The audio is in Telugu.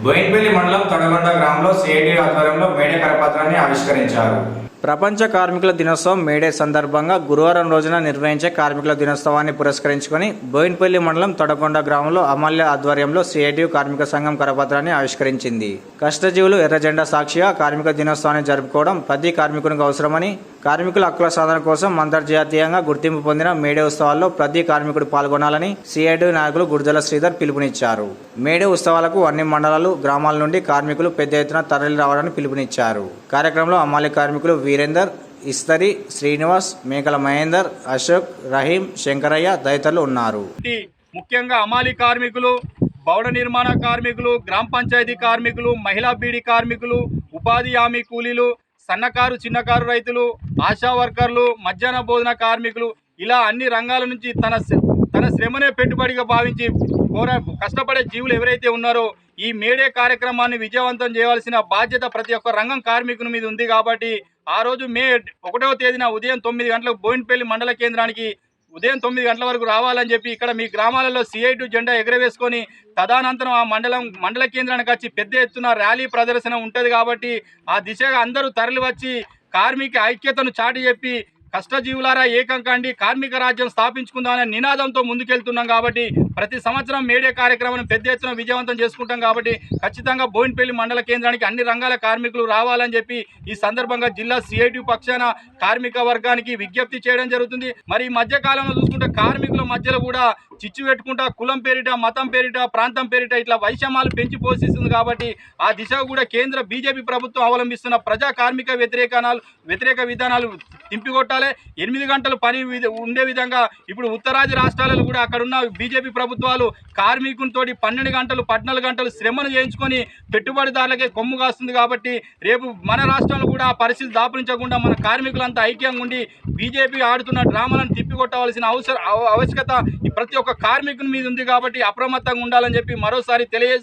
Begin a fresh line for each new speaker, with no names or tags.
బోయిన్పల్లి మండలం తొడగొండ గ్రామంలో సిఐటి ఆధ్వర్యంలో మేడే కరపత్రాన్ని ఆవిష్కరించారు. ప్రపంచ కార్మికుల దినోత్సవం మేడే సందర్భంగా గురువారం రోజున నిర్వహించే కార్మికుల దినోత్సవాన్ని పురస్కరించుకొని బోయిన్పల్లి మండలం తొడగొండ గ్రామంలో అమల్య ఆధ్వర్యంలో సిఐటి కార్మిక సంఘం కరపత్రాన్ని ఆవిష్కరించింది. కష్టజీవులు ఎర్ర జెండా సాక్షిగా కార్మిక దినోత్సవాన్ని జరుపుకోవడం ప్రతి కార్మికునికి అవసరమని, కార్మికుల హక్కుల సాధన కోసం అంతర్జాతీయంగా గుర్తింపు పొందిన మేడే ఉత్సవాల్లో ప్రతి కార్మికుడు పాల్గొనాలని సిఐటి నాయకులు గుర్జల శ్రీధర్ పిలుపునిచ్చారు. మేడే ఉత్సవాలకు అన్ని మండలాలు, గ్రామాల నుండి కార్మికులు పెద్ద ఎత్తున తరలి రావాలని పిలుపునిచ్చారు. కార్యక్రమంలో అమలు కార్మికులు వీరేందర్, ఇస్తరి, శ్రీనివాస్, మేకల మహేందర్, అశోక్, రహీం, శంకరయ్య తదితరులు ఉన్నారు.
ముఖ్యంగా అమాలి కార్మికులు, భవన నిర్మాణ కార్మికులు, గ్రామ పంచాయతీ కార్మికులు, మహిళా బీడీ కార్మికులు, ఉపాధి హామీ కూలీలు, సన్నకారు చిన్నకారు రైతులు, ఆశా వర్కర్లు, మధ్యాహ్న భోజన కార్మికులు, ఇలా అన్ని రంగాల నుంచి తన శ్రమనే పెట్టుబడిగా భావించి కష్టపడే జీవులు ఎవరైతే ఉన్నారో ఈ మేడే కార్యక్రమాన్ని విజయవంతం చేయవలసిన బాధ్యత ప్రతి ఒక్క రంగం కార్మికుని మీద ఉంది. కాబట్టి ఆ రోజు మే 1వ తేదీన ఉదయం 9 గంటలకు బోయిన్పల్లి మండల కేంద్రానికి ఉదయం 9 గంటల వరకు రావాలని చెప్పి ఇక్కడ మీ గ్రామాలలో సిఐటి జెండా ఎగరవేసుకొని తదనంతరం ఆ మండల కేంద్రానికి వచ్చి పెద్ద ఎత్తున ర్యాలీ ప్రదర్శన ఉంటుంది. కాబట్టి ఆ దిశగా అందరూ తరలి వచ్చి కార్మిక ఐక్యతను చాటి చెప్పి కష్టజీవులారా ఏకం కండి, కార్మిక రాజ్యం స్థాపించుకుందామనే నినాదంతో ముందుకెళ్తున్నాం. కాబట్టి ప్రతి సంవత్సరం మేడే కార్యక్రమాన్ని పెద్ద ఎత్తున విజయవంతం చేసుకుంటాం. కాబట్టి ఖచ్చితంగా బోయిన్పల్లి మండల కేంద్రానికి అన్ని రంగాల కార్మికులు రావాలని చెప్పి ఈ సందర్భంగా జిల్లా సిఐటి పక్షాన కార్మిక వర్గానికి విజ్ఞప్తి చేయడం జరుగుతుంది. మరి ఈ మధ్య కాలంలో చూసుకుంటే కార్మికుల మధ్యలో కూడా చిచ్చు పెట్టుకుంటా కులం పేరిట, మతం పేరిట, ప్రాంతం పేరిట ఇట్లా వైషమ్యాలు పెంచి పోషిస్తుంది. కాబట్టి ఆ దిశగా కూడా కేంద్ర బీజేపీ ప్రభుత్వం అవలంబిస్తున్న ప్రజా కార్మిక వ్యతిరేక విధానాలు తింపికొట్టాలి. 8 గంటలు పని ఉండే విధంగా ఇప్పుడు ఉత్తరాది రాష్ట్రాలలో కూడా అక్కడున్న బీజేపీ ప్రభుత్వాలు కార్మికులతో 12 గంటలు 14 గంటలు శ్రమను చేయించుకొని పెట్టుబడిదారులకే కొమ్ము కాస్తుంది. కాబట్టి రేపు మన రాష్ట్రంలో కూడా ఆ పరిస్థితి దాపురించకుండా మన కార్మికులంతా ఐక్యంగా ఉండి బీజేపీ ఆడుతున్న డ్రామాలను తిప్పికొట్టవలసిన ఆవశ్యకత ప్రతి ఒక్క కార్మికుని మీద ఉంది. కాబట్టి అప్రమత్తంగా ఉండాలని చెప్పి మరోసారి తెలియజేస్తూ